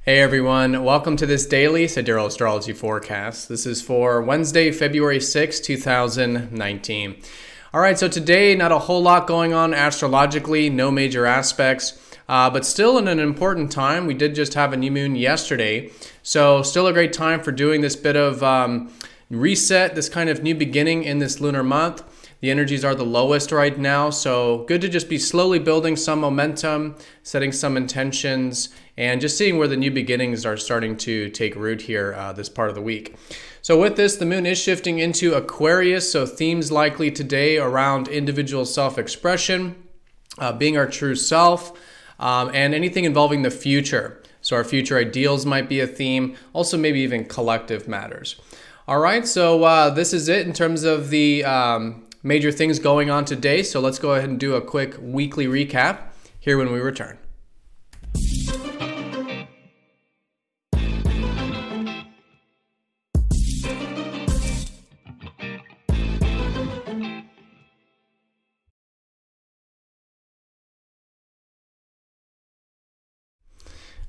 Hey everyone, welcome to this daily Sidereal Astrology forecast. This is for Wednesday, February 6, 2019. Alright, so today not a whole lot going on astrologically, no major aspects, but still in an important time. We did just have a new moon yesterday, so still a great time for doing this bit of reset, this kind of new beginning in this lunar month. The energies are the lowest right now, so good to just be slowly building some momentum, setting some intentions, and just seeing where the new beginnings are starting to take root here this part of the week. So with this, the moon is shifting into Aquarius, so themes likely today around individual self-expression, being our true self, and anything involving the future. So our future ideals might be a theme, also maybe even collective matters. All right, so this is it in terms of the major things going on today. So let's go ahead and do a quick weekly recap here when we return.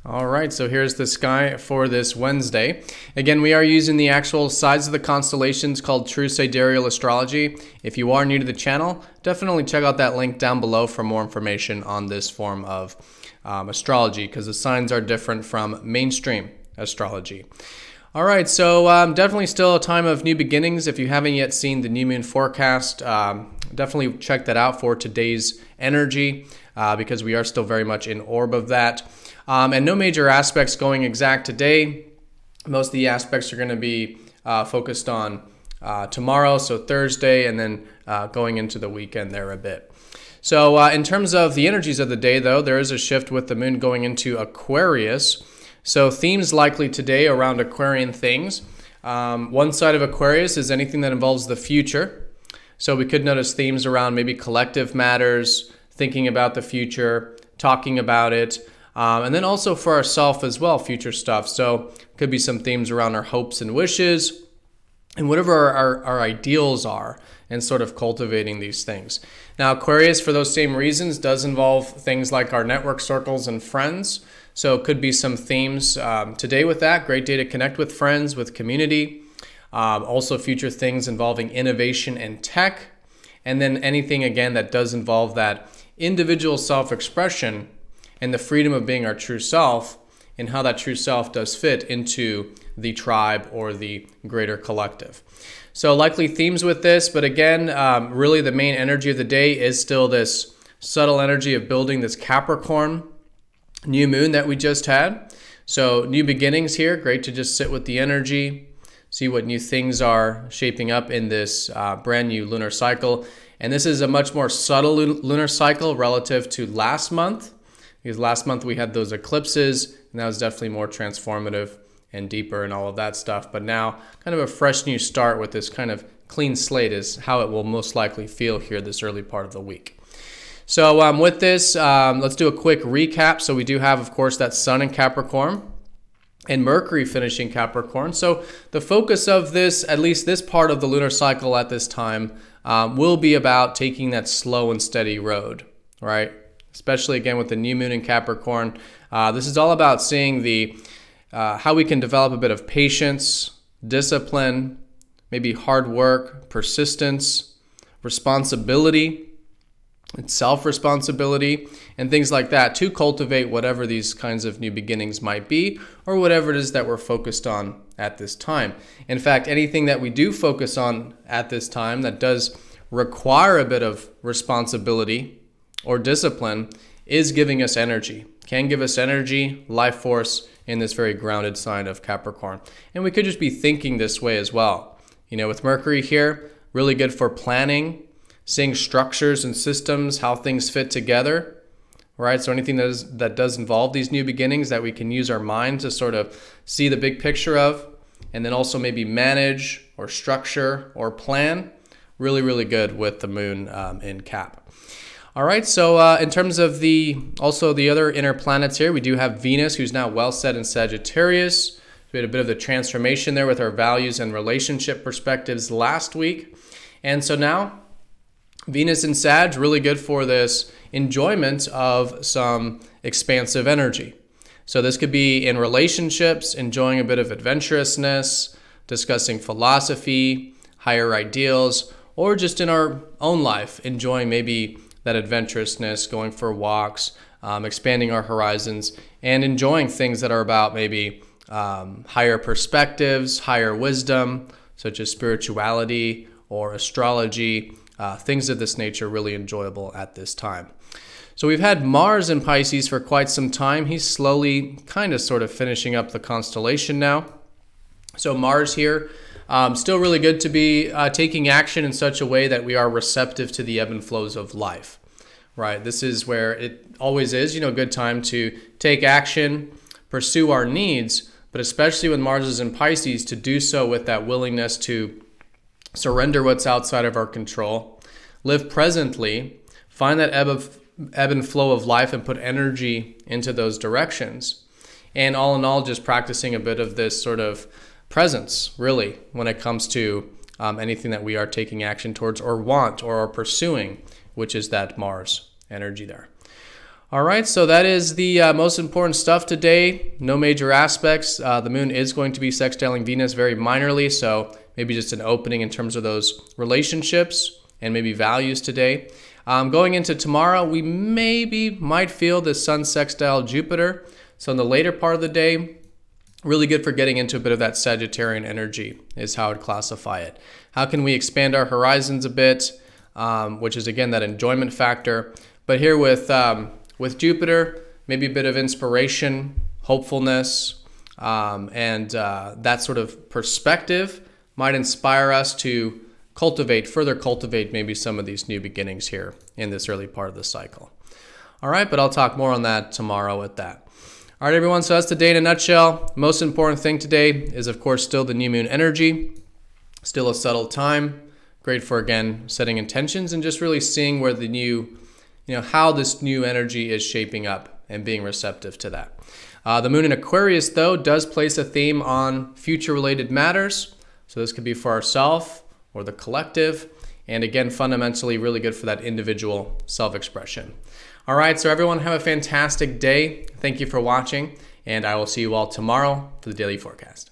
All right, so here's the sky for this Wednesday. Again, we are using the actual sides of the constellations called True Sidereal Astrology. If you are new to the channel, definitely check out that link down below for more information on this form of astrology, because the signs are different from mainstream astrology. All right, so definitely still a time of new beginnings. If you haven't yet seen the new moon forecast, definitely check that out for today's energy, because we are still very much in orb of that. And no major aspects going exact today. Most of the aspects are going to be focused on tomorrow, so Thursday, and then going into the weekend there a bit. So in terms of the energies of the day, though, there is a shift with the moon going into Aquarius. So themes likely today around Aquarian things. One side of Aquarius is anything that involves the future. So we could notice themes around maybe collective matters, thinking about the future, talking about it. And then also for ourselves as well, future stuff. So could be some themes around our hopes and wishes and whatever our ideals are, and sort of cultivating these things. Now, Aquarius, for those same reasons, does involve things like our network circles and friends. So it could be some themes today with that. Great day to connect with friends, with community. Also future things involving innovation and tech. And then anything, again, that does involve that individual self-expression and the freedom of being our true self, and how that true self does fit into the tribe or the greater collective. So likely themes with this, but again, really the main energy of the day is still this subtle energy of building this Capricorn new moon that we just had. So new beginnings here, great to just sit with the energy, see what new things are shaping up in this brand new lunar cycle. And this is a much more subtle lunar cycle relative to last month, because last month we had those eclipses, and that was definitely more transformative and deeper and all of that stuff. But now, kind of a fresh new start with this kind of clean slate is how it will most likely feel here this early part of the week. So with this, let's do a quick recap. So we do have, of course, that Sun in Capricorn and Mercury finishing Capricorn. So the focus of this, at least this part of the lunar cycle at this time, will be about taking that slow and steady road, right? Especially again with the new moon in Capricorn. This is all about seeing the how we can develop a bit of patience, discipline, maybe hard work, persistence, responsibility, and self-responsibility, and things like that to cultivate whatever these kinds of new beginnings might be, or whatever it is that we're focused on at this time. In fact, anything that we do focus on at this time that does require a bit of responsibility or discipline is giving us energy, can give us energy, life force in this very grounded sign of Capricorn. And we could just be thinking this way as well. You know, with Mercury here, really good for planning, seeing structures and systems, how things fit together, right? So anything that does involve these new beginnings that we can use our mind to sort of see the big picture of, and then also maybe manage or structure or plan, really, really good with the moon in Cap. All right, so in terms of also the other inner planets here, we do have Venus, who's now well set in Sagittarius. We had a bit of the transformation there with our values and relationship perspectives last week. And so now Venus in Sag, really good for this enjoyment of some expansive energy. So this could be in relationships, enjoying a bit of adventurousness, discussing philosophy, higher ideals, or just in our own life, enjoying maybe that adventurousness, going for walks, expanding our horizons, and enjoying things that are about maybe higher perspectives, higher wisdom, such as spirituality or astrology, things of this nature really enjoyable at this time. So we've had Mars in Pisces for quite some time. He's slowly kind of sort of finishing up the constellation now. So Mars here, still really good to be taking action in such a way that we are receptive to the ebb and flows of life, right? This is where it always is, you know, a good time to take action, pursue our needs, but especially when Mars is in Pisces, to do so with that willingness to surrender what's outside of our control, live presently, find that ebb and flow of life and put energy into those directions. And all in all, just practicing a bit of this sort of presence, really, when it comes to anything that we are taking action towards or want or are pursuing, which is that Mars energy there. All right, so that is the most important stuff today. No major aspects. The moon is going to be sextiling Venus very minorly, so maybe just an opening in terms of those relationships and maybe values today. Going into tomorrow, we might feel the Sun sextile Jupiter. So in the later part of the day, really good for getting into a bit of that Sagittarian energy is how I'd classify it. How can we expand our horizons a bit, which is again that enjoyment factor. But here with Jupiter, maybe a bit of inspiration, hopefulness, and that sort of perspective might inspire us to further cultivate maybe some of these new beginnings here in this early part of the cycle. All right, but I'll talk more on that tomorrow with that. All right, everyone, so that's the day in a nutshell. Most important thing today is, of course, still the new moon energy, still a subtle time. Great for, again, setting intentions and just really seeing where the new, how this new energy is shaping up and being receptive to that. The moon in Aquarius, though, does place a theme on future-related matters. So this could be for ourselves or the collective. And again, fundamentally, really good for that individual self-expression. All right, so everyone have a fantastic day. Thank you for watching, and I will see you all tomorrow for the daily forecast.